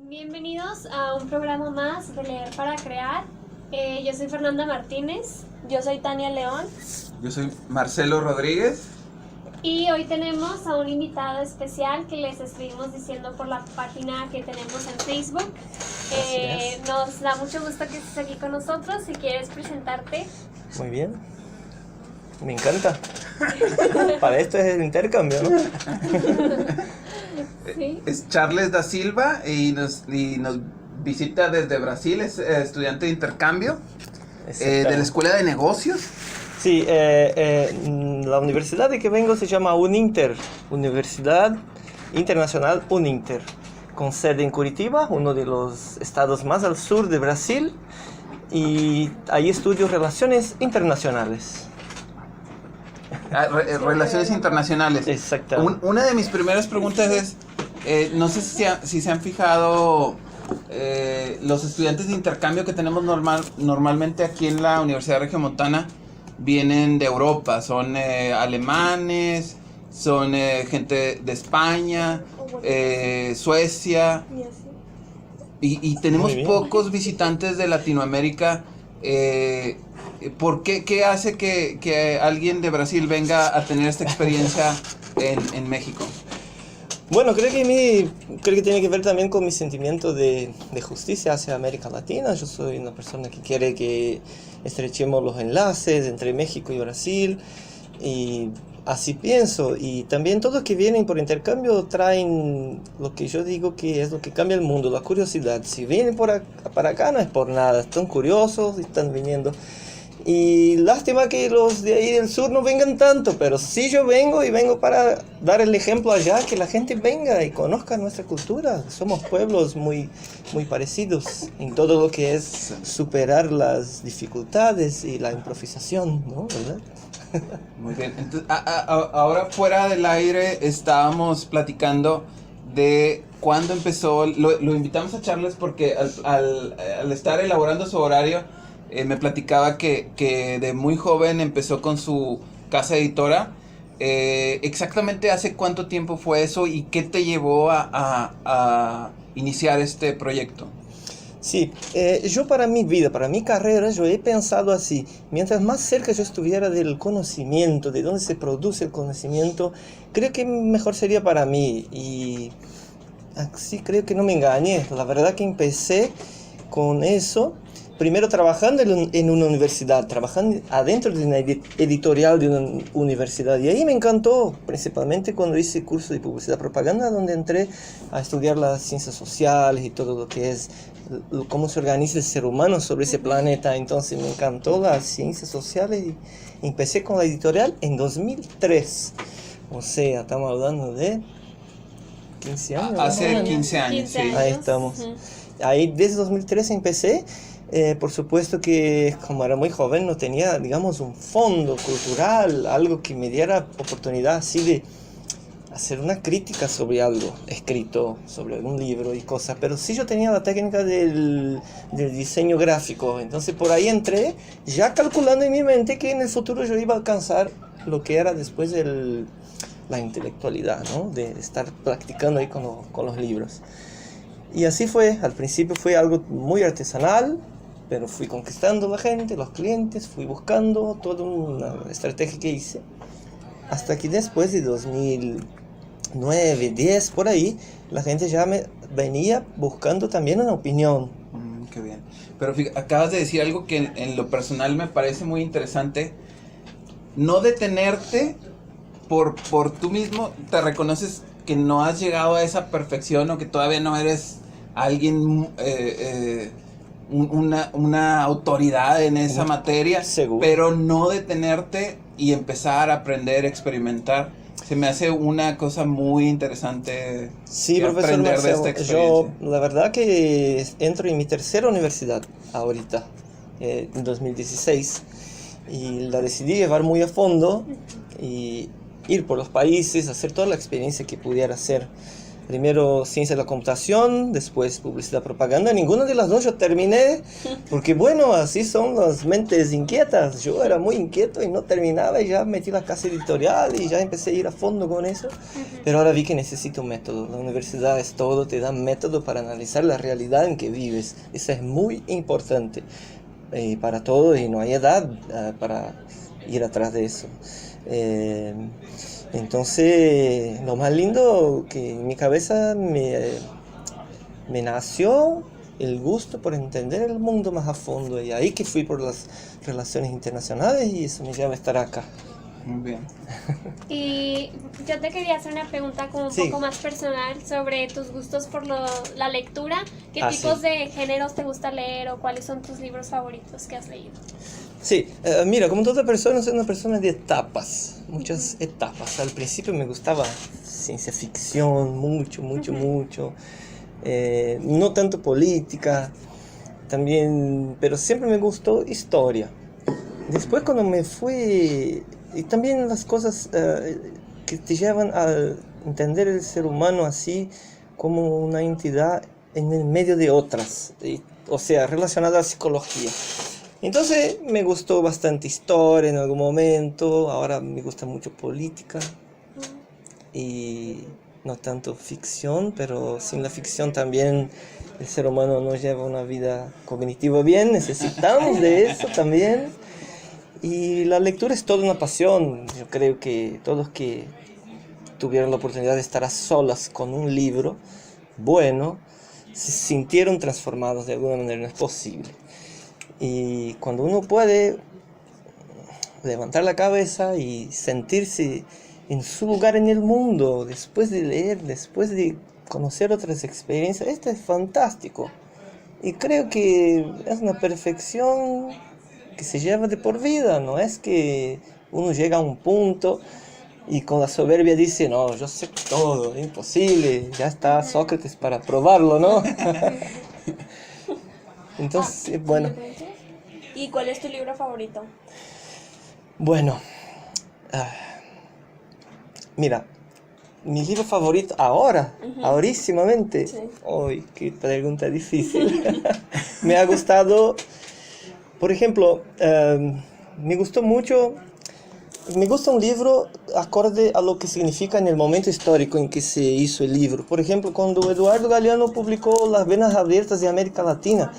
Bienvenidos a un programa más de Leer para Crear. Yo soy Fernanda Martínez. Yo soy Tania León. Yo soy Marcelo Rodríguez. Y hoy tenemos a un invitado especial que les estuvimos diciendo por la página que tenemos en Facebook. Nos da mucho gusto que estés aquí con nosotros. Si quieres presentarte. Muy bien. Me encanta. Para esto es el intercambio, ¿no? Sí. Es Charles da Silva y nos visita desde Brasil. Es estudiante de intercambio de la Escuela de Negocios. Sí, la universidad de que vengo se llama Uninter, Universidad Internacional Uninter, con sede en Curitiba, uno de los estados más al sur de Brasil, y ahí estudio Relaciones Internacionales. Relaciones internacionales. Exactamente. Una de mis primeras preguntas es, no sé si se han fijado los estudiantes de intercambio que tenemos normalmente aquí en la Universidad Regiomontana vienen de Europa, son alemanes, son gente de España, Suecia, y tenemos pocos visitantes de Latinoamérica. ¿Por qué hace que alguien de Brasil venga a tener esta experiencia en México? Bueno, creo que tiene que ver también con mi sentimiento de justicia hacia América Latina. Yo soy una persona que quiere que estrechemos los enlaces entre México y Brasil, y así pienso. Y también todos los que vienen por intercambio traen lo que yo digo que es lo que cambia el mundo, la curiosidad. Si vienen para acá no es por nada, están curiosos y están viniendo. Y lástima que los de ahí del sur no vengan tanto, pero sí yo vengo para dar el ejemplo allá, que la gente venga y conozca nuestra cultura. Somos pueblos muy, muy parecidos en todo lo que es superar las dificultades y la improvisación, ¿no? ¿Verdad? Muy bien. Entonces, ahora fuera del aire estábamos platicando de cuándo empezó. Lo invitamos a Charles porque al estar elaborando su horario, me platicaba que de muy joven empezó con su casa editora. Exactamente hace cuánto tiempo fue eso y qué te llevó a iniciar este proyecto. Sí, yo para mi vida, para mi carrera, yo he pensado así: mientras más cerca yo estuviera del conocimiento, de dónde se produce el conocimiento, creo que mejor sería para mí. Y así creo que no me engañé. La verdad que empecé con eso, primero trabajando en una universidad, trabajando adentro de una editorial de una universidad. Y ahí me encantó, principalmente cuando hice curso de publicidad propaganda, donde entré a estudiar las ciencias sociales y todo lo que es cómo se organiza el ser humano sobre ese planeta. Entonces me encantó las ciencias sociales y empecé con la editorial en 2003. O sea, estamos hablando de 15 años. Hace 15 años, sí. Ahí estamos. Ahí desde 2013 empecé. Por supuesto que como era muy joven no tenía, digamos, un fondo cultural, algo que me diera oportunidad así de hacer una crítica sobre algo escrito, sobre algún libro y cosas, pero sí yo tenía la técnica del diseño gráfico. Entonces por ahí entré ya calculando en mi mente que en el futuro yo iba a alcanzar lo que era después la intelectualidad, ¿no? De estar practicando ahí con los libros. Y así fue. Al principio fue algo muy artesanal, pero fui conquistando la gente, los clientes, fui buscando toda una estrategia que hice. Hasta que después de 2009, 10, por ahí, la gente ya me venía buscando también una opinión. Qué bien. Pero fíjate, acabas de decir algo que en lo personal me parece muy interesante. No detenerte por tú mismo, te reconoces que no has llegado a esa perfección o que todavía no eres alguien, una autoridad en esa materia, seguro. Pero no detenerte y empezar a aprender, experimentar. Se me hace una cosa muy interesante. Sí, profesor aprender Marcelo, de esta experiencia. yo la verdad que entro en mi tercera universidad ahorita, en 2016, y la decidí llevar muy a fondo y ir por los países, hacer toda la experiencia que pudiera hacer. Primero ciencia de la computación, después publicidad propaganda. Ninguna de las dos yo terminé, porque bueno, así son las mentes inquietas. Yo era muy inquieto y no terminaba y ya metí la casa editorial y ya empecé a ir a fondo con eso. Pero ahora vi que necesito un método. La universidad es todo, te da método para analizar la realidad en que vives. Eso es muy importante para todo y no hay edad para ir atrás de eso. Entonces, lo más lindo que en mi cabeza me nació el gusto por entender el mundo más a fondo. Y ahí que fui por las relaciones internacionales y eso me lleva a estar acá. Muy bien. Y yo te quería hacer una pregunta como un Sí. poco más personal sobre tus gustos por la lectura. ¿Qué Ah, tipos sí. de géneros te gusta leer o cuáles son tus libros favoritos que has leído? Sí, mira, como toda persona, soy una persona de etapas, muchas etapas. Al principio me gustaba ciencia ficción, mucho. No tanto política, también, pero siempre me gustó historia. Después cuando me fui, y también las cosas que te llevan a entender el ser humano así como una entidad en el medio de otras, o sea, relacionada a la psicología. Entonces me gustó bastante historia en algún momento, ahora me gusta mucho política y no tanto ficción, pero sin la ficción también el ser humano no lleva una vida cognitiva bien, necesitamos de eso también. Y la lectura es toda una pasión, yo creo que todos que tuvieron la oportunidad de estar a solas con un libro bueno, se sintieron transformados de alguna manera, no es posible. Y cuando uno puede levantar la cabeza y sentirse en su lugar en el mundo, después de leer, después de conocer otras experiencias, esto es fantástico. Y creo que es una perfección que se lleva de por vida, no es que uno llega a un punto y con la soberbia dice, no, yo sé todo, es imposible, ya está Sócrates para probarlo, ¿no? Entonces, bueno. ¿Y cuál es tu libro favorito? Bueno, mira, mi libro favorito ahora, ahorísimamente. Sí. Uy, qué pregunta difícil. Me ha gustado, por ejemplo, me gusta un libro acorde a lo que significa en el momento histórico en que se hizo el libro. Por ejemplo, cuando Eduardo Galeano publicó Las Venas Abiertas de América Latina,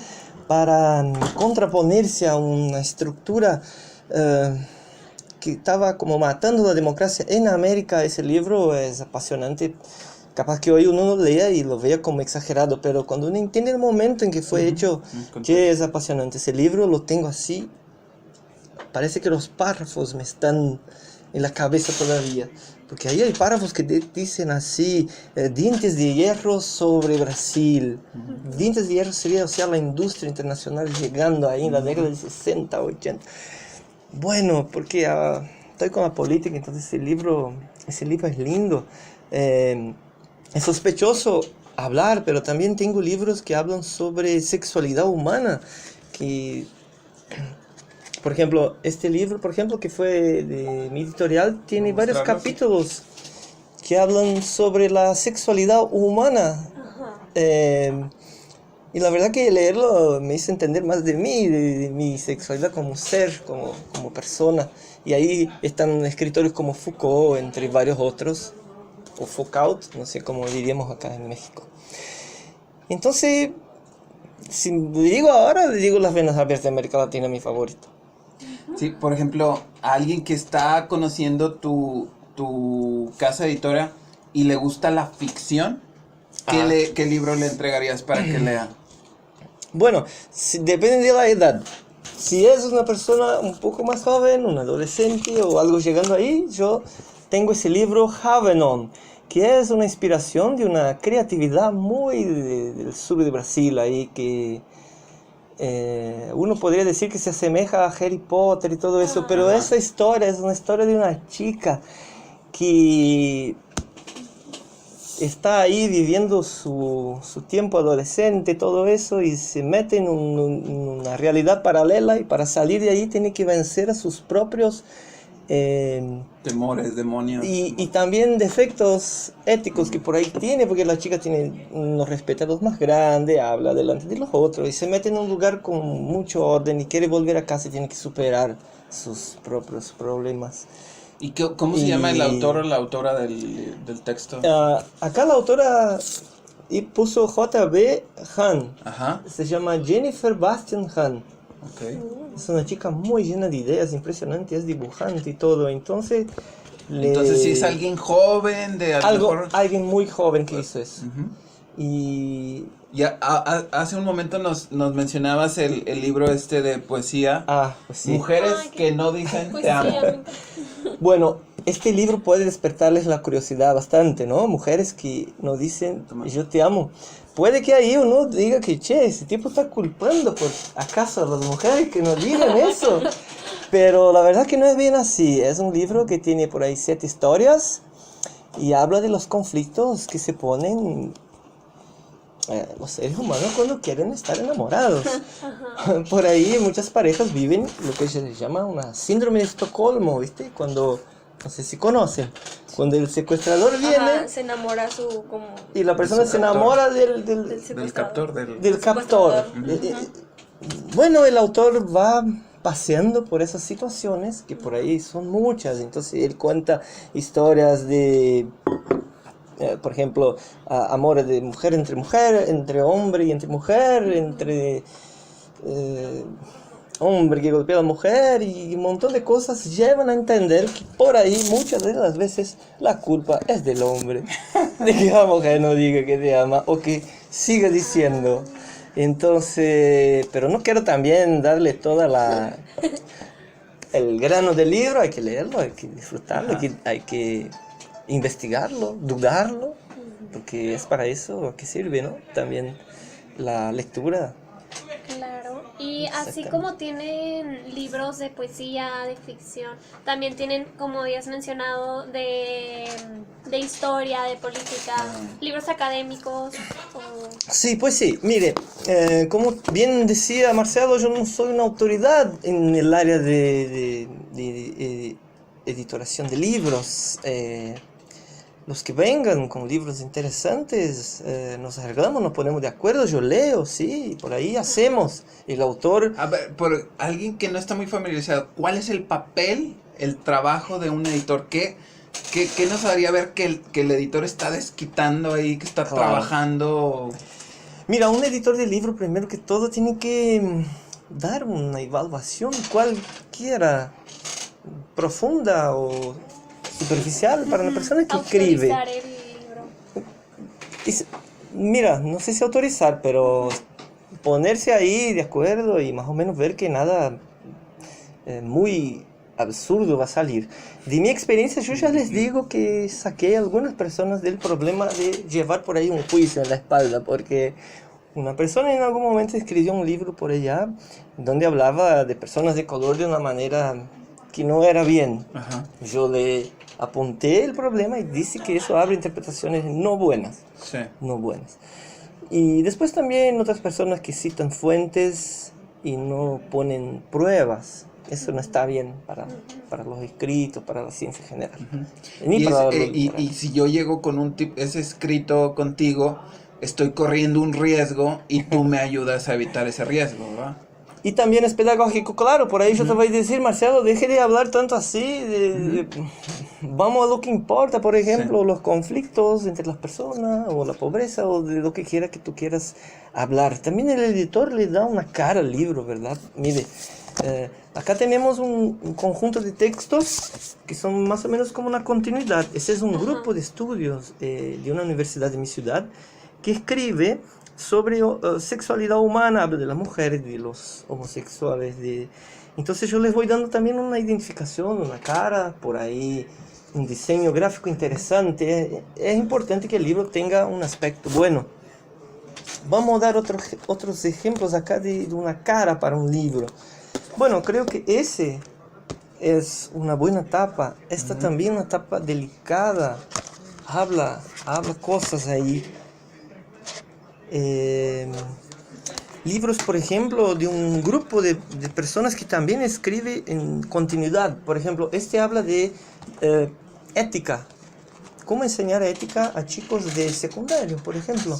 para contraponerse a una estructura que estaba como matando la democracia en América. Ese libro es apasionante. Capaz que hoy uno lo lea y lo vea como exagerado, pero cuando uno entiende el momento en que fue hecho, que es apasionante. Ese libro lo tengo así, parece que los párrafos me están en la cabeza todavía, porque ahí hay párrafos que dicen así, dientes de hierro sobre Brasil. Dientes de hierro sería, o sea, la industria internacional llegando ahí en la década de 60, 80. Bueno, porque estoy con la política, entonces ese libro es lindo. Es sospechoso hablar, pero también tengo libros que hablan sobre sexualidad humana, que... Por ejemplo, este libro, que fue de mi editorial, tiene varios capítulos que hablan sobre la sexualidad humana. Y la verdad que leerlo me hizo entender más de mí, de mi sexualidad como ser, como persona. Y ahí están escritores como Foucault, entre varios otros, o Foucault, no sé cómo diríamos acá en México. Entonces, si le digo ahora, le digo Las Venas Abiertas de América Latina, mi favorito. Sí, por ejemplo, a alguien que está conociendo tu casa editora y le gusta la ficción, ¿qué libro le entregarías para que lea? Bueno, depende de la edad. Si es una persona un poco más joven, un adolescente o algo llegando ahí, yo tengo ese libro Havenon, que es una inspiración de una creatividad muy del sur de Brasil ahí, que uno podría decir que se asemeja a Harry Potter y todo eso, pero esa historia es una historia de una chica que está ahí viviendo su tiempo adolescente, todo eso, y se mete en una realidad paralela, y para salir de ahí tiene que vencer a sus propios Temores, demonios. Y también defectos éticos que por ahí tiene, porque la chica no respeta a los más grandes, habla delante de los otros y se mete en un lugar con mucho orden y quiere volver a casa y tiene que superar sus propios problemas. ¿Y cómo se llama el autor o la autora del texto? Acá la autora puso J.B. Han. Ajá. Se llama Jennifer Bastian Han. Okay. Es una chica muy llena de ideas, impresionante, es dibujante y todo. Entonces sí es alguien joven, alguien muy joven que hizo eso. Uh-huh. Y hace un momento nos mencionabas el libro de poesía. Pues sí. Mujeres que no dicen te amo. Bueno, este libro puede despertarles la curiosidad bastante, ¿no? Mujeres que no dicen yo te amo. Puede que ahí uno diga que, ese tipo está culpando por acaso a las mujeres que no digan eso. Pero la verdad que no es bien así. Es un libro que tiene por ahí 7 historias y habla de los conflictos que se ponen los seres humanos cuando quieren estar enamorados. Por ahí muchas parejas viven lo que se llama una síndrome de Estocolmo, ¿viste? Cuando, no sé si conocen, cuando el secuestrador viene, se enamora y la persona se enamora del captor. Del captor. Bueno, el autor va paseando por esas situaciones, que por ahí son muchas. Entonces él cuenta historias de, por ejemplo, amores de mujer, entre hombre y entre mujer, entre hombre que golpea a la mujer, y un montón de cosas llevan a entender que por ahí muchas de las veces la culpa es del hombre, de que la mujer no diga que te ama o que siga diciendo. Entonces, pero no quiero también darle toda el grano del libro. Hay que leerlo, hay que disfrutarlo, hay que investigarlo, dudarlo, porque es para eso que sirve, ¿no? También la lectura. Claro, y así como tienen libros de poesía, de ficción, también tienen, como ya has mencionado, de historia, de política, libros académicos. Sí, pues sí, mire, como bien decía Marcelo, yo no soy una autoridad en el área de editoración de libros. Los que vengan con libros interesantes, nos arreglamos, nos ponemos de acuerdo, yo leo, sí, por ahí hacemos. El autor... A ver, por alguien que no está muy familiarizado, ¿cuál es el papel, el trabajo de un editor? ¿Qué nos haría ver que el editor está desquitando ahí, que está trabajando? Mira, un editor de libro, primero que todo, tiene que dar una evaluación cualquiera, profunda o superficial para la persona que escribe. Autorizar el libro. Mira, no sé si autorizar, pero ponerse ahí de acuerdo y más o menos ver que nada muy absurdo va a salir. De mi experiencia, yo ya les digo que saqué a algunas personas del problema de llevar por ahí un juicio en la espalda, porque una persona en algún momento escribió un libro por allá donde hablaba de personas de color de una manera que no era bien. Ajá. Yo le apunté el problema y dice que eso abre interpretaciones no buenas. Sí. No buenas. Y después también otras personas que citan fuentes y no ponen pruebas. Eso no está bien para los escritos, para la ciencia general. Uh-huh. Y si yo llego con ese escrito contigo, estoy corriendo un riesgo y tú me ayudas a evitar ese riesgo, ¿verdad? Y también es pedagógico, claro, por ahí yo te voy a decir, Marcelo, deje de hablar tanto así, vamos a lo que importa, por ejemplo, los conflictos entre las personas, o la pobreza, o de lo que quiera que tú quieras hablar. También el editor le da una cara al libro, ¿verdad? Mire, acá tenemos un conjunto de textos que son más o menos como una continuidad. Ese es un grupo de estudios de una universidad de mi ciudad que escribe sobre sexualidad humana, habla de las mujeres, de los homosexuales, entonces yo les voy dando también una identificación, una cara, por ahí un diseño gráfico interesante. Es importante que el libro tenga un aspecto bueno. Vamos a dar otros ejemplos acá de una cara para un libro. Bueno, creo que ese es una buena tapa. Esta también una tapa delicada, habla cosas ahí. libros, por ejemplo, de un grupo de personas que también escribe en continuidad. Por ejemplo, este habla de ética. ¿Cómo enseñar ética a chicos de secundario, por ejemplo?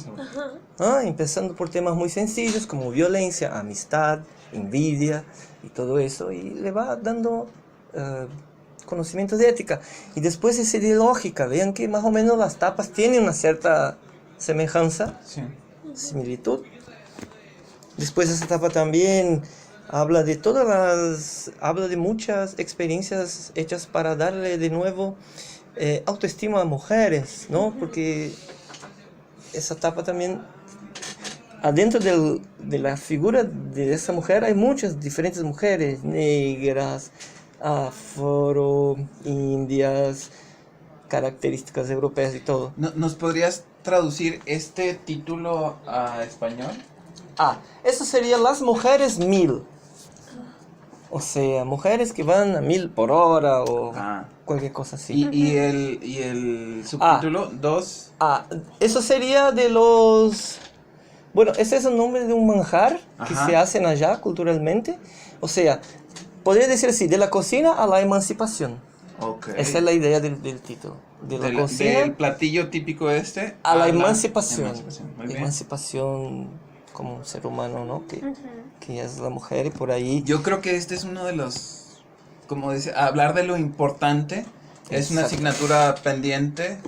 Empezando por temas muy sencillos como violencia, amistad, envidia y todo eso. Y le va dando conocimientos de ética. Y después ese de lógica. Vean que más o menos las tapas tienen una cierta semejanza, similitud. Después esa etapa también habla de habla de muchas experiencias hechas para darle de nuevo autoestima a mujeres, ¿no? Porque esa etapa también, adentro de la figura de esa mujer hay muchas diferentes mujeres, negras, afro, indias, características europeas y todo. ¿Nos podrías traducir este título a español? Eso sería Las Mujeres 1000. O sea, mujeres que van a 1000 por hora o cualquier cosa así. ¿Y el subtítulo? Dos. Eso sería de los... Bueno, ese es el nombre de un manjar que se hacen allá culturalmente. O sea, podría decir así, de la cocina a la emancipación. Okay. Esa es la idea del título. De la cocina del platillo típico a la emancipación. Muy bien. Emancipación como un ser humano, ¿no? Que es la mujer y por ahí... Yo creo que este es uno de los... Como dice, hablar de lo importante es una asignatura pendiente.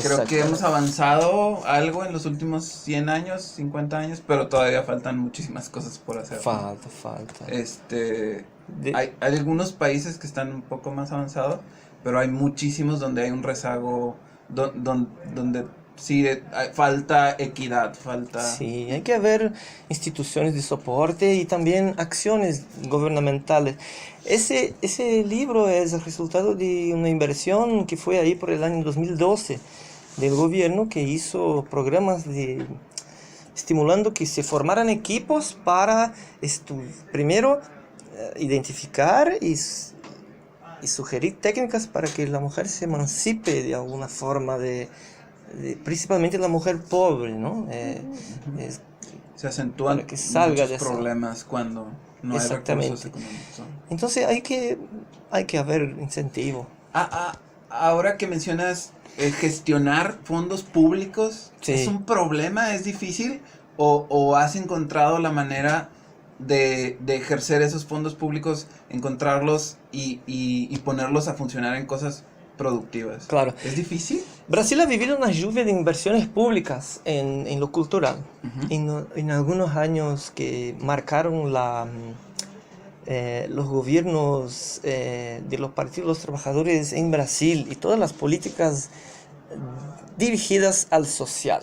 Creo que hemos avanzado algo en los últimos 100 años, 50 años, pero todavía faltan muchísimas cosas por hacer. Falta. Hay algunos países que están un poco más avanzados, pero hay muchísimos donde hay un rezago, donde sí falta equidad, Sí, hay que haber instituciones de soporte y también acciones gubernamentales. Ese libro es el resultado de una inversión que fue ahí por el año 2012 del gobierno, que hizo programas estimulando que se formaran equipos para primero identificar y sugerir técnicas para que la mujer se emancipe de alguna forma principalmente la mujer pobre, ¿no? Se acentúan que salga muchos problemas cuando no hay recursos económicos. Entonces hay que haber incentivo. Ahora que mencionas gestionar fondos públicos, Sí. ¿Es un problema? ¿Es difícil? ¿O has encontrado la manera de ejercer esos fondos públicos, encontrarlos y ponerlos a funcionar en cosas productivas? Claro. ¿Es difícil? Brasil ha vivido una lluvia de inversiones públicas en lo cultural. En algunos años que marcaron los gobiernos de los partidos de los trabajadores en Brasil y todas las políticas dirigidas al social.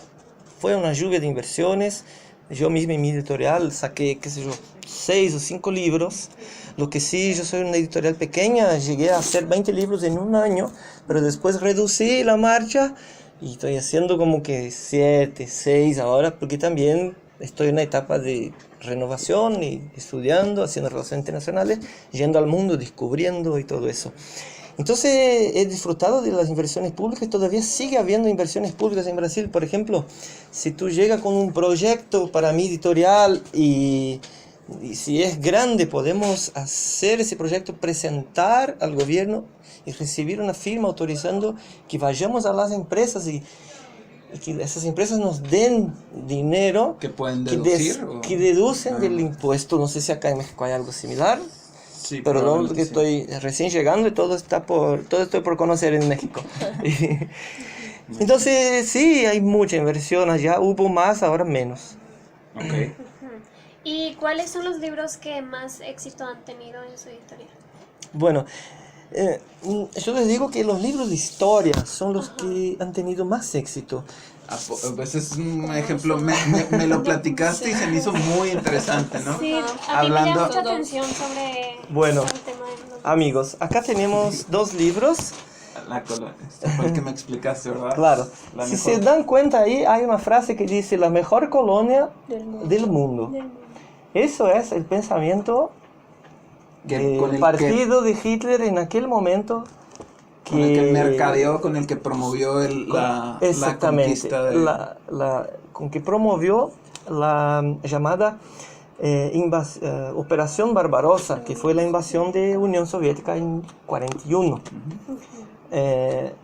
Fue una lluvia de inversiones. Yo mismo en mi editorial saqué, 6 o 5 libros. Lo que sí, yo soy una editorial pequeña, llegué a hacer 20 libros en un año, pero después reducí la marcha y estoy haciendo como que 7, 6 ahora, porque también estoy en una etapa de renovación y estudiando, haciendo relaciones internacionales, yendo al mundo, descubriendo y todo eso. Entonces he disfrutado de las inversiones públicas, todavía sigue habiendo inversiones públicas en Brasil. Por ejemplo, si tú llegas con un proyecto para mi editorial y si es grande, podemos hacer ese proyecto, presentar al gobierno y recibir una firma autorizando que vayamos a las empresas y que esas empresas nos den dinero que pueden deducir que deducen del impuesto. No sé si acá en México hay algo similar. Sí, pero no, que sí. estoy recién llegando y todo estoy por conocer en México. Entonces sí, hay mucha inversión allá, hubo más, ahora menos. Okay. ¿Y cuáles son los libros que más éxito han tenido en su editorial? Bueno, yo les digo que los libros de historia son los que han tenido más éxito. Pues es un ejemplo, me lo platicaste y se me hizo muy interesante, ¿no? Sí, a mí me llama mucha atención sobre el tema de los... Amigos, acá tenemos 2 libros. La colonia, este fue el que me explicaste, ¿verdad? Claro, si se dan cuenta ahí hay una frase que dice la mejor colonia del mundo. Eso es el pensamiento del partido de Hitler en aquel momento. Con el que mercadeó, con el que promovió la conquista con que promovió la llamada Operación Barbarossa, que fue la invasión de Unión Soviética en 41.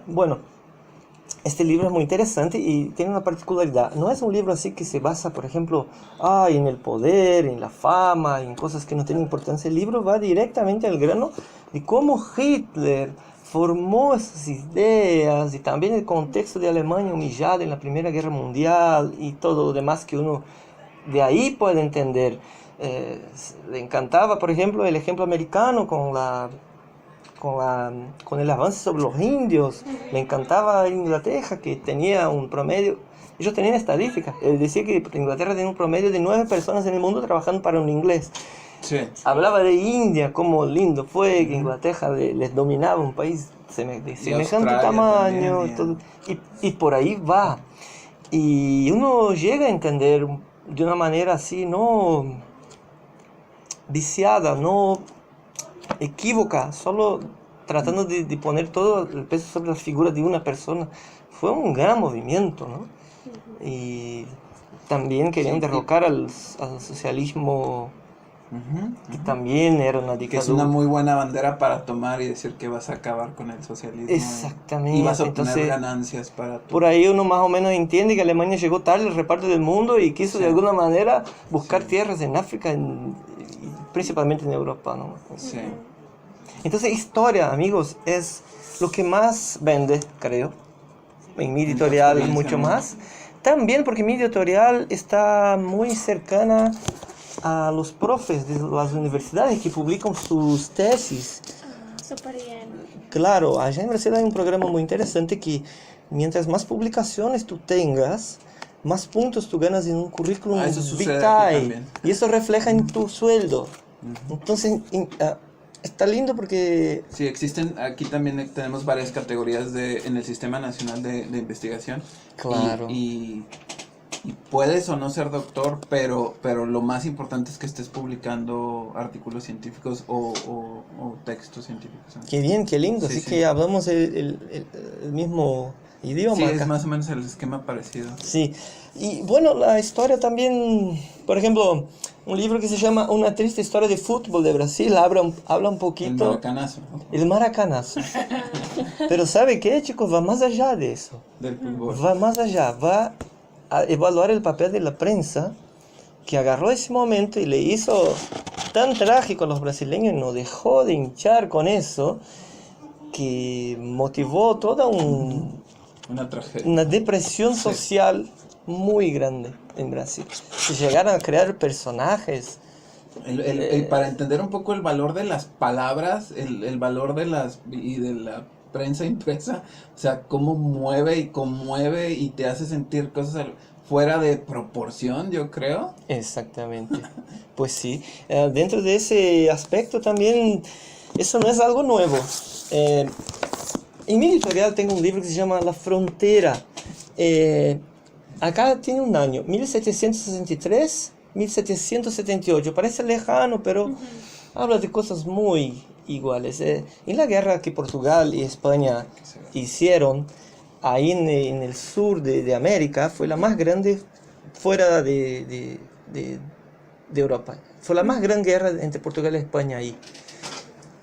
Bueno, este libro es muy interesante y tiene una particularidad. No es un libro así que se basa, por ejemplo, en el poder, en la fama, en cosas que no tienen importancia. El libro va directamente al grano de cómo Hitler formó esas ideas y también el contexto de Alemania humillada en la Primera Guerra Mundial y todo lo demás que uno de ahí puede entender. Le encantaba, por ejemplo, el ejemplo americano con el avance sobre los indios. Me encantaba Inglaterra, que tenía un promedio, ellos tenían estadísticas, decía que Inglaterra tenía un promedio de 9 personas en el mundo trabajando para un inglés. Sí. Hablaba de India, cómo lindo fue que Inglaterra les dominaba un país de semejante tamaño, también, todo, y por ahí va. Y uno llega a entender de una manera así, no viciada, no equívoca, solo tratando de poner todo el peso sobre las figuras de una persona. Fue un gran movimiento, ¿no? Y también querían derrocar al socialismo, que también era una Que dictadura. es una muy buena bandera para tomar y decir que vas a acabar con el socialismo. Exactamente. Y vas a obtener Entonces, ganancias para tu... por ahí uno más o menos entiende que Alemania llegó tarde al reparto del mundo y quiso de alguna manera buscar tierras en África, principalmente en Europa, ¿no? Sí. Entonces, historia, amigos, es lo que más vende, creo. En mi editorial mucho más. También porque mi editorial está muy cercana a los profes de las universidades que publican sus tesis. Súper bien. Claro, allá en Brasil hay un programa muy interesante que mientras más publicaciones tú tengas, más puntos tú ganas en un currículum Eso sucede aquí vitae. también. Y eso refleja en tu sueldo. Entonces, está lindo porque... Sí, existen, aquí también tenemos varias categorías en el Sistema Nacional de Investigación. Claro. Y puedes o no ser doctor, pero lo más importante es que estés publicando artículos científicos o textos científicos, ¿no? Qué bien, qué lindo. Sí, Así sí. que hablamos el mismo idioma. Sí, acá. es más o menos el esquema parecido. Sí, y bueno, la historia también, por ejemplo, un libro que se llama Una triste historia de fútbol de Brasil, habla un El poquito... maracanazo, ¿no? El maracanazo. Pero ¿sabe qué, chicos? Va más allá de eso. Del fútbol. Va más allá, va a evaluar el papel de la prensa que agarró ese momento y le hizo tan trágico a los brasileños, no dejó de hinchar con eso, que motivó toda Una tragedia. una depresión social muy grande en Brasil. Se llegaron a crear personajes. Para entender un poco el valor de las palabras, el valor de la prensa impresa, o sea, cómo mueve y conmueve y te hace sentir cosas fuera de proporción, yo creo. Exactamente. Pues sí. Dentro de ese aspecto también, eso no es algo nuevo. En mi editorial tengo un libro que se llama La Frontera. Acá tiene un año, 1763, 1778. Parece lejano, pero habla de cosas muy iguales. En la guerra que Portugal y España hicieron, ahí en el sur de América, fue la más grande fuera de Europa. Fue la más gran guerra entre Portugal y España ahí.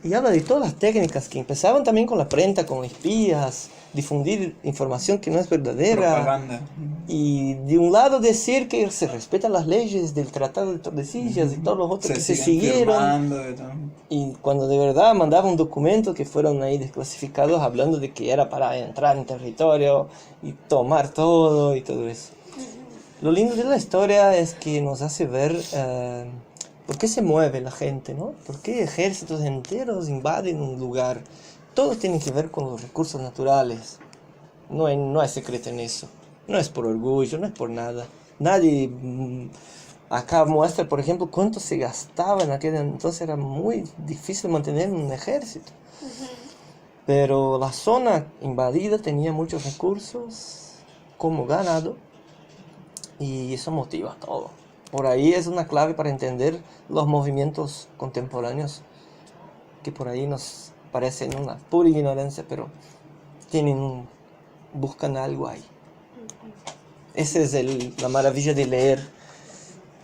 Y habla de todas las técnicas que empezaban también con la prensa, con espías, difundir información que no es verdadera. Propaganda. Y de un lado decir que se respetan las leyes del Tratado de Tordesillas y todos los otros que se siguieron. Y cuando de verdad mandaban documentos que fueron ahí desclasificados hablando de que era para entrar en territorio y tomar todo y todo eso. Lo lindo de la historia es que nos hace ver por qué se mueve la gente, ¿no? ¿Por qué ejércitos enteros invaden un lugar? Todo tiene que ver con los recursos naturales. No hay secreto en eso. No es por orgullo, no es por nada. Nadie acá muestra, por ejemplo, cuánto se gastaba en aquel entonces. Era muy difícil mantener un ejército. Pero la zona invadida tenía muchos recursos como ganado y eso motiva todo. Por ahí es una clave para entender los movimientos contemporáneos que por ahí nos parecen una pura ignorancia, pero buscan algo ahí. Esa es la maravilla de leer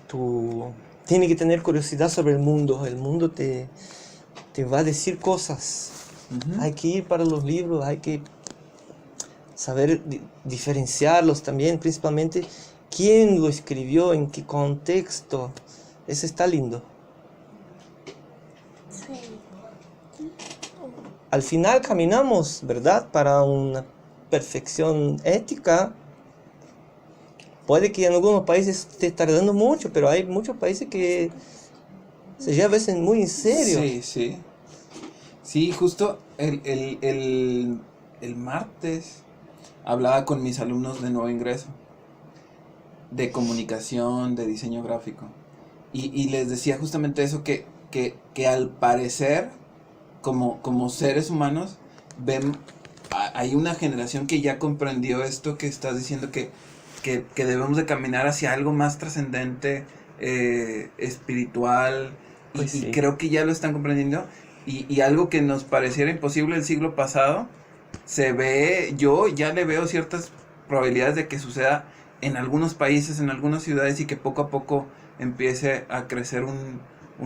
tu tiene que tener curiosidad sobre el mundo te va a decir cosas. Hay que ir para los libros, hay que saber diferenciarlos también, principalmente quién lo escribió, en qué contexto. Eso está lindo. Sí. Al final caminamos, ¿verdad?, para una perfección ética. Puede que en algunos países esté tardando mucho, pero hay muchos países que se llevan a veces muy en serio. Sí, sí. Sí, justo el martes hablaba con mis alumnos de nuevo ingreso, de comunicación, de diseño gráfico. Y les decía justamente eso, que al parecer, como seres humanos, hay una generación que ya comprendió esto que estás diciendo, que debemos de caminar hacia algo más trascendente, espiritual, Pues y sí. creo que ya lo están comprendiendo, y algo que nos pareciera imposible el siglo pasado, se ve, yo ya le veo ciertas probabilidades de que suceda en algunos países, en algunas ciudades, y que poco a poco empiece a crecer un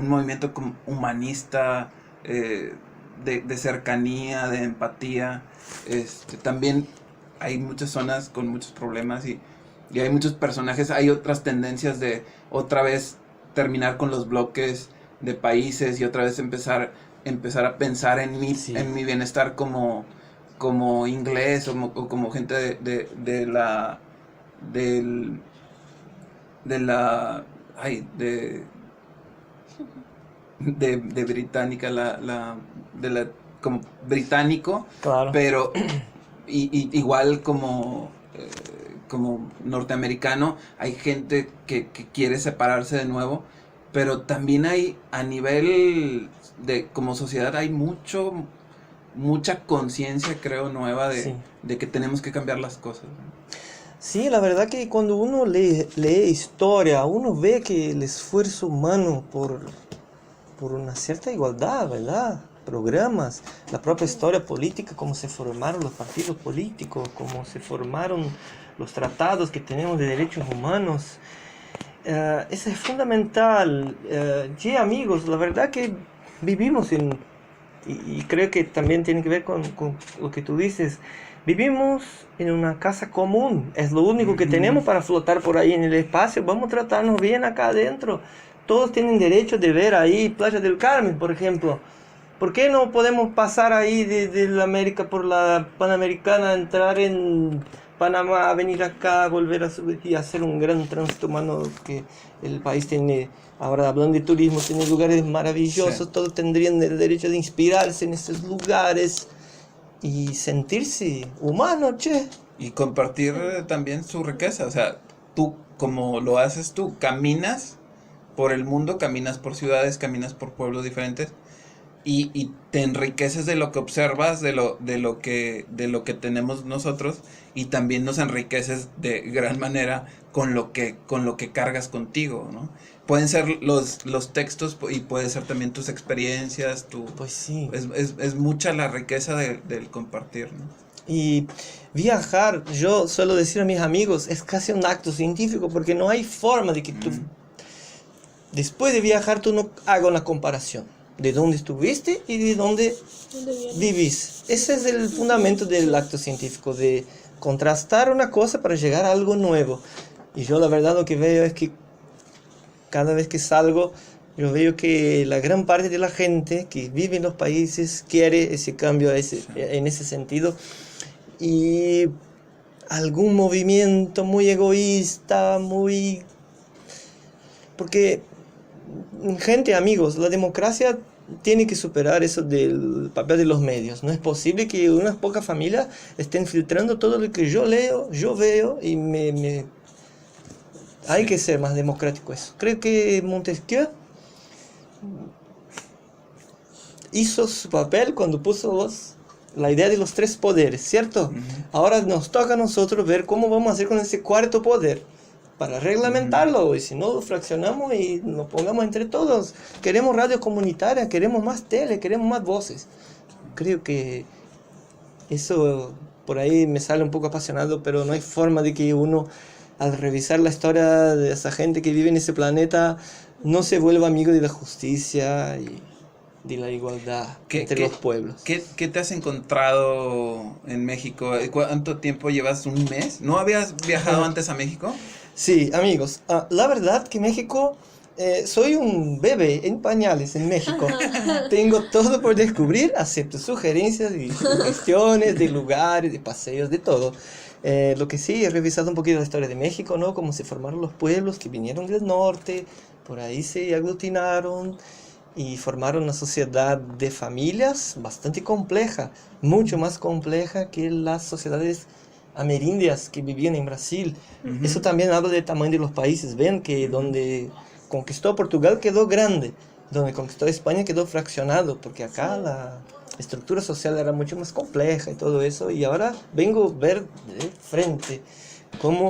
movimiento humanista, de cercanía, de empatía. También hay muchas zonas con muchos problemas, y hay muchos personajes, hay otras tendencias de otra vez terminar con los bloques de países y otra vez empezar a pensar en Sí. mi bienestar como inglés, o como gente de la de británica, como británico, Claro. pero igual como norteamericano, hay gente que quiere separarse de nuevo, pero también hay, a nivel de como sociedad, hay mucha conciencia, creo, nueva Sí. de que tenemos que cambiar las cosas, ¿no? Sí, la verdad que cuando uno lee historia, uno ve que el esfuerzo humano por una cierta igualdad, ¿verdad? Programas, la propia historia política, cómo se formaron los partidos políticos, cómo se formaron los tratados que tenemos de derechos humanos. Eso es fundamental. Sí, amigos, la verdad que vivimos y creo que también tiene que ver con lo que tú dices. Vivimos en una casa común, es lo único que tenemos para flotar por ahí en el espacio. Vamos a tratarnos bien acá adentro. Todos tienen derecho de ver ahí Playa del Carmen, por ejemplo. ¿Por qué no podemos pasar ahí de la América por la Panamericana, entrar en Panamá, venir acá, volver a subir y hacer un gran tránsito humano que el país tiene? Ahora, hablando de turismo, tiene lugares maravillosos, Sí. todos tendrían el derecho de inspirarse en esos lugares y sentirse humano, che. Y compartir también su riqueza. O sea, tú, como lo haces tú, caminas por el mundo, caminas por ciudades, caminas por pueblos diferentes, y te enriqueces de lo que observas, de lo que tenemos nosotros, y también nos enriqueces de gran manera con lo que cargas contigo, ¿no? Pueden ser los textos, y puede ser también tus experiencias, Pues sí. es mucha la riqueza del compartir, ¿no? Y viajar, yo suelo decir a mis amigos, es casi un acto científico, porque no hay forma de que tú, después de viajar, tú no hagas una comparación de dónde estuviste y de dónde vivís. Ese es el fundamento del acto científico, de contrastar una cosa para llegar a algo nuevo. Y yo la verdad lo que veo es que cada vez que salgo, yo veo que la gran parte de la gente que vive en los países quiere ese cambio en ese sentido. Y algún movimiento muy egoísta, porque, gente, amigos, la democracia tiene que superar eso del papel de los medios. No es posible que unas pocas familias estén filtrando todo lo que yo leo, yo veo, y hay que ser más democrático eso. Creo que Montesquieu hizo su papel cuando puso la idea de los tres poderes, ¿cierto? Ahora nos toca a nosotros ver cómo vamos a hacer con ese cuarto poder para reglamentarlo, y si no lo fraccionamos y nos pongamos entre todos. Queremos radio comunitaria, queremos más tele, queremos más voces. Creo que eso por ahí me sale un poco apasionado, pero no hay forma de que uno, al revisar la historia de esa gente que vive en ese planeta, no se vuelva amigo de la justicia y de la igualdad entre los pueblos. ¿Qué te has encontrado en México? ¿Cuánto tiempo llevas? ¿Un mes? ¿No habías viajado antes a México? Sí, amigos, la verdad que México, soy un bebé en pañales en México. Tengo todo por descubrir, acepto sugerencias y cuestiones de lugares, de paseos, de todo. Lo que sí, he revisado un poquito la historia de México, ¿no? Cómo se formaron los pueblos que vinieron del norte, por ahí se aglutinaron y formaron una sociedad de familias bastante compleja, mucho más compleja que las sociedades amerindias que vivían en Brasil. Eso también habla del tamaño de los países. Ven que donde conquistó Portugal quedó grande, donde conquistó España quedó fraccionado, porque acá la estructura social era mucho más compleja y todo eso, y ahora vengo a ver de frente cómo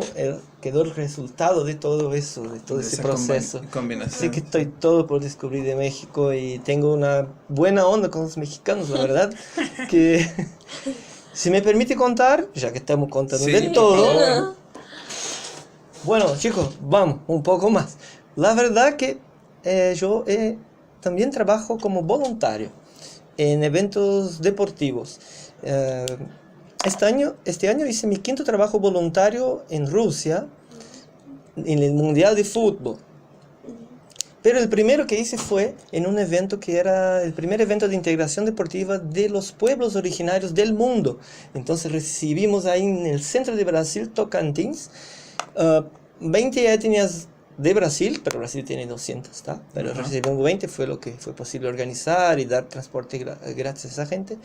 quedó el resultado de todo eso, de todo ese proceso. Combinación. Así que estoy todo por descubrir de México y tengo una buena onda con los mexicanos, la verdad, que si me permite contar, ya que estamos contando de todo, bueno chicos, vamos un poco más. La verdad que yo también trabajo como voluntario en eventos deportivos. Este año hice mi 5º trabajo voluntario en Rusia, en el Mundial de Fútbol. Pero el primero que hice fue en un evento que era el primer evento de integración deportiva de los pueblos originarios del mundo. Entonces recibimos ahí en el centro de Brasil, Tocantins, 20 etnias de Brasil, pero Brasil tiene 200, ¿está? Pero recibimos 20, fue lo que fue posible organizar y dar transporte gratis a esa gente.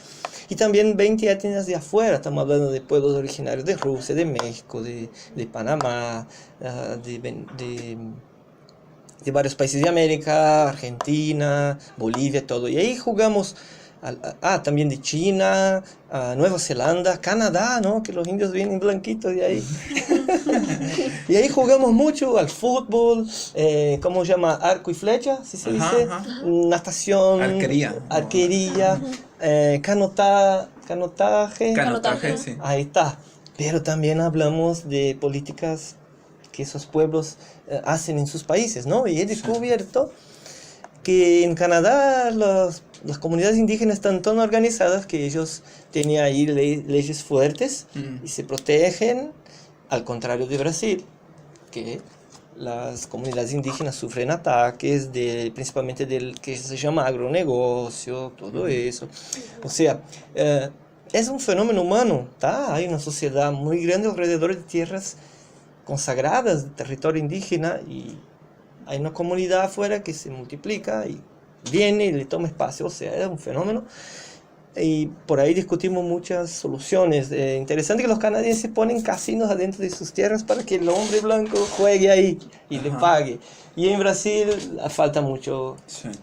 Y también 20 etnias de afuera, estamos hablando de pueblos originarios de Rusia, de México, de Panamá, de varios países de América, Argentina, Bolivia, todo. Y ahí jugamos, también de China, Nueva Zelanda, Canadá, ¿no? Que los indios vienen blanquitos de ahí. Y ahí jugamos mucho al fútbol, ¿cómo se llama? Arco y flecha, ¿sí se dice? Natación. Arquería. Canotaje. Canotaje, sí. Ahí está. Pero también hablamos de políticas que esos pueblos hacen en sus países, ¿no? Y he descubierto que en Canadá las comunidades indígenas están tan organizadas que ellos tienen ahí leyes fuertes y se protegen, al contrario de Brasil, que las comunidades indígenas sufren ataques principalmente del que se llama agronegocio, todo eso. O sea, es un fenómeno humano, ¿tá? Hay una sociedad muy grande alrededor de tierras consagradas de territorio indígena y hay una comunidad afuera que se multiplica y viene y le toma espacio, o sea, es un fenómeno. Y por ahí discutimos muchas soluciones. Interesante que los canadienses ponen casinos adentro de sus tierras para que el hombre blanco juegue ahí y le pague. Y en Brasil falta mucho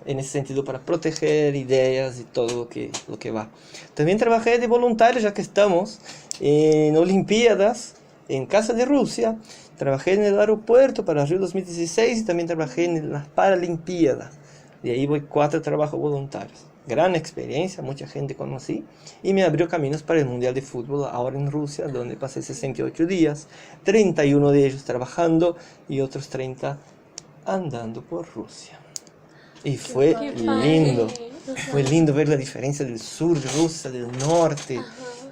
en ese sentido para proteger ideas y todo lo que va. También trabajé de voluntario, ya que estamos en Olimpiadas, en Casa de Rusia. Trabajé en el aeropuerto para Río 2016 y también trabajé en las Paralimpiadas. De ahí voy 4 trabajos voluntarios. Gran experiencia, mucha gente conocí y me abrió caminos para el Mundial de Fútbol ahora en Rusia, donde pasé 68 días, 31 de ellos trabajando y otros 30 andando por Rusia. Y fue lindo ver la diferencia del sur de Rusia, del norte,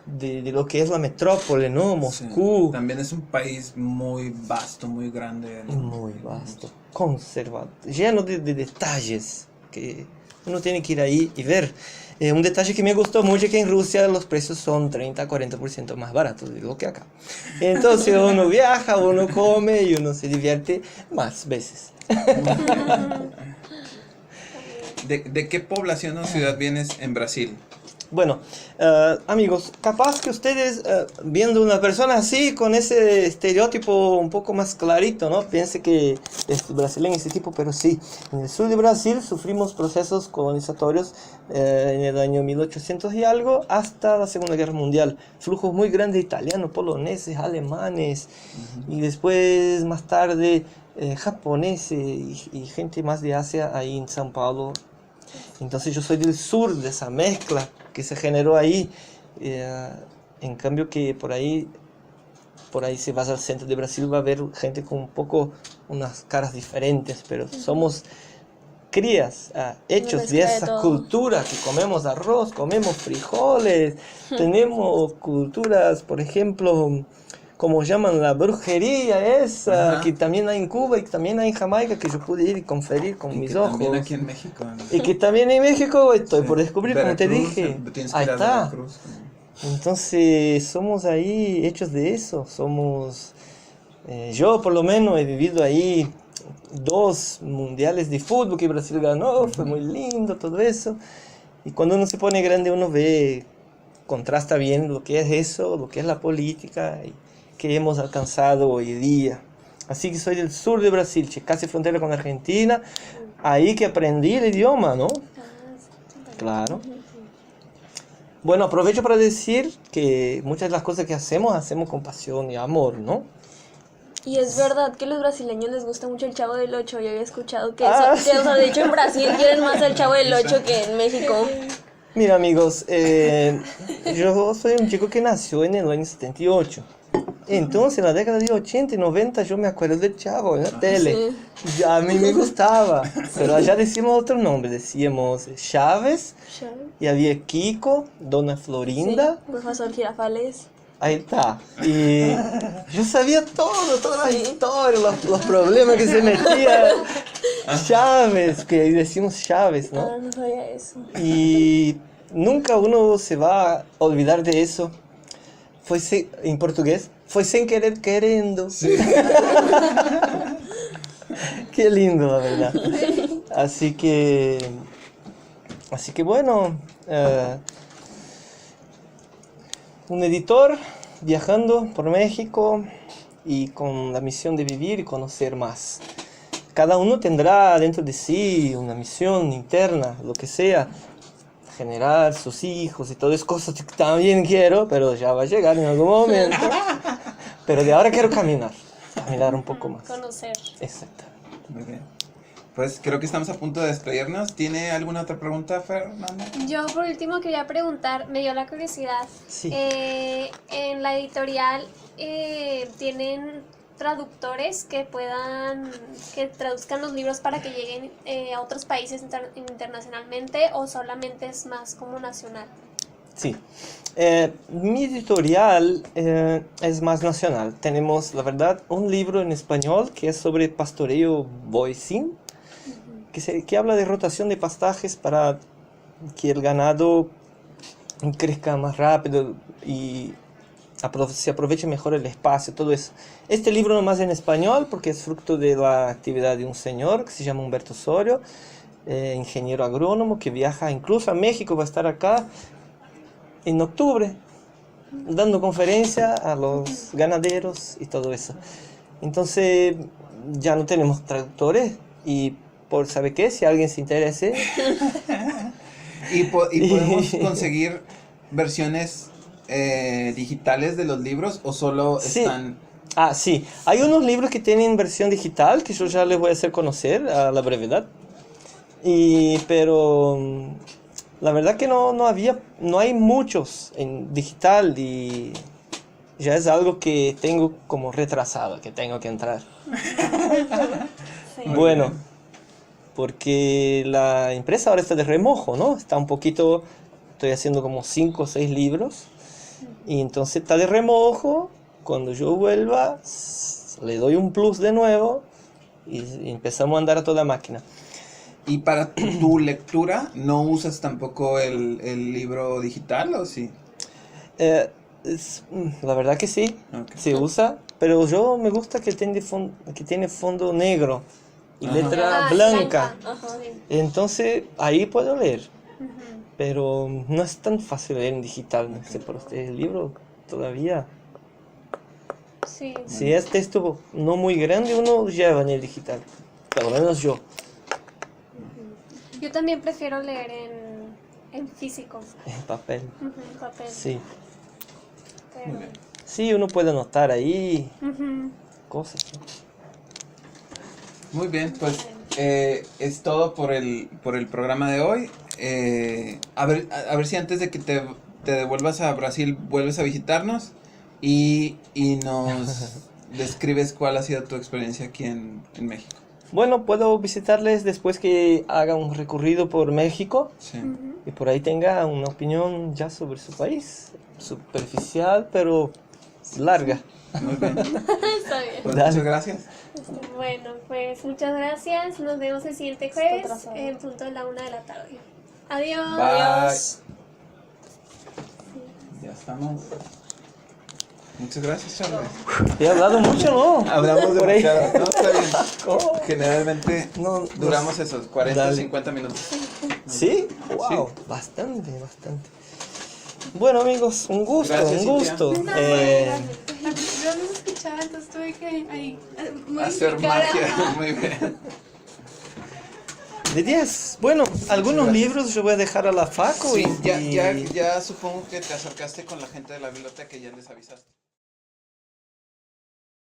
de lo que es la metrópole, ¿no? Moscú. Sí, también es un país muy vasto, muy grande, ¿no? Muy vasto, conservado, lleno de detalles que uno tiene que ir ahí y ver. Un detalle que me gustó mucho es que en Rusia los precios son 30-40% más baratos de lo que acá. Entonces uno viaja, uno come y uno se divierte más veces. ¿De qué población o ciudad vienes en Brasil? Bueno, amigos, capaz que ustedes viendo una persona así, con ese estereotipo un poco más clarito, ¿no? Piense que es brasileño ese tipo, pero sí. En el sur de Brasil sufrimos procesos colonizatorios en el año 1800 y algo hasta la Segunda Guerra Mundial. Flujos muy grandes de italianos, poloneses, alemanes y después más tarde japoneses y gente más de Asia ahí en São Paulo. Entonces yo soy del sur de esa mezcla que se generó ahí. En cambio que por ahí si vas al centro de Brasil va a ver gente con un poco unas caras diferentes, pero somos crías, hechos de esa cultura, que comemos arroz, comemos frijoles, tenemos culturas, por ejemplo, como llaman la brujería esa, Ajá. que también hay en Cuba y que también hay en Jamaica, que yo pude ir y conferir con mis ojos. También aquí en México, ¿no? Y que también en México estoy Sí. por descubrir, como te Veracruz, dije. tienes que Ahí ir a está. Veracruz. Entonces, somos ahí hechos de eso. Somos. Yo, por lo menos, he vivido ahí 2 mundiales de fútbol que Brasil ganó. Fue muy lindo todo eso. Y cuando uno se pone grande, uno ve, contrasta bien lo que es eso, lo que es la política y que hemos alcanzado hoy día. Así que soy del sur de Brasil, casi frontera con Argentina. Ahí que aprendí el idioma, ¿no? Claro. Bueno, aprovecho para decir que muchas de las cosas que hacemos con pasión y amor, ¿no? Y es verdad que a los brasileños les gusta mucho el Chavo del Ocho. Yo había escuchado que, Ah, eso, que, o sea, de hecho en Brasil quieren más el Chavo del Ocho que en México. Mira, amigos, yo soy un chico que nació en el año 78. Entonces, en la década de 80 y 90 yo me acuerdo del Chavo en la tele. Ya a mí me gustaba. Pero allá decíamos otro nombre. Decíamos Chávez, y había Kiko, Dona Florinda. Sí, profesor Girafales. Ahí está. Y yo sabía todo, toda la historia, los problemas que se metía Chávez, que decimos Chávez, ¿no? Ah, no sabía eso. Y nunca uno se va a olvidar de eso. En portugués, fue sin querer queriendo. Sí. Qué lindo, la verdad. Así que bueno, un editor viajando por México y con la misión de vivir y conocer más. Cada uno tendrá dentro de sí una misión interna, lo que sea, generar sus hijos y todas esas cosas que también quiero, pero ya va a llegar en algún momento. Pero de ahora quiero caminar un poco más. Conocer. Exacto. Muy bien. Pues creo que estamos a punto de despedirnos. ¿Tiene alguna otra pregunta, Fernanda? Yo por último quería preguntar, me dio la curiosidad, Sí. en la editorial ¿tienen traductores que traduzcan los libros para que lleguen a otros países internacionalmente, o solamente es más como nacional? Sí. Mi editorial es más nacional. Tenemos, la verdad, un libro en español que es sobre pastoreo boicín, que habla de rotación de pastajes para que el ganado crezca más rápido y se aproveche mejor el espacio, todo eso. Este libro nomás en español porque es fruto de la actividad de un señor que se llama Humberto Osorio, ingeniero agrónomo que viaja incluso a México, va a estar acá en octubre dando conferencia a los ganaderos y todo eso. Entonces ya no tenemos traductores y ¿sabe qué? Si alguien se interese. ¿Y podemos conseguir versiones digitales de los libros o solo Sí. están...? Ah, sí. Hay unos libros que tienen versión digital que yo ya les voy a hacer conocer a la brevedad. Pero la verdad que no hay muchos en digital y ya es algo que tengo como retrasado, que tengo que entrar. Sí. Bueno, porque la empresa ahora está de remojo, ¿no? Estoy haciendo como 5 o 6 libros y entonces está de remojo. Cuando yo vuelva, le doy un plus de nuevo y empezamos a andar a toda máquina. ¿Y para tu lectura no usas tampoco el libro digital o sí? La verdad que sí, Ok. se usa, pero yo me gusta que tiene fondo negro y Ajá. letra blanca. Ajá. Entonces ahí puedo leer, Ujú. pero no es tan fácil leer en digital, no sé por ustedes, el libro todavía. Sí. Si es texto no muy grande, uno lleva en el digital, por lo menos yo, Yo también prefiero leer en físico, en papel. en papel. Sí, Pero, sí, uno puede anotar ahí ujú. cosas, ¿no? Muy bien, pues es todo por el programa de hoy. A ver si antes de que te devuelvas a Brasil vuelves a visitarnos y nos describes cuál ha sido tu experiencia aquí en México. Bueno, puedo visitarles después que haga un recorrido por México Sí. y por ahí tenga una opinión ya sobre su país. Superficial, pero larga. Muy bien. Está bien. Pues Dale. muchas gracias. Bueno, pues muchas gracias. Nos vemos el siguiente jueves en punto de la 1 de la tarde. Adiós. Bye. Adiós. Ya estamos. Muchas gracias, Charles. He hablado mucho, ¿no? Hablamos Por ahí. demasiado. No, está bien. ¿Cómo? Generalmente No, duramos esos 40, Dale. 50 minutos. ¿Sí? Wow, bastante. Bueno, amigos, un gusto, Gracias, un Cintia. gusto. Yo no escuchaba, entonces tuve que ahí Hacer modificar, magia. ajá. Muy bien. De 10. Bueno, algunos Gracias. libros yo voy a dejar a la Facu Sí, y... ya supongo que te acercaste con la gente de la biblioteca y ya les avisaste.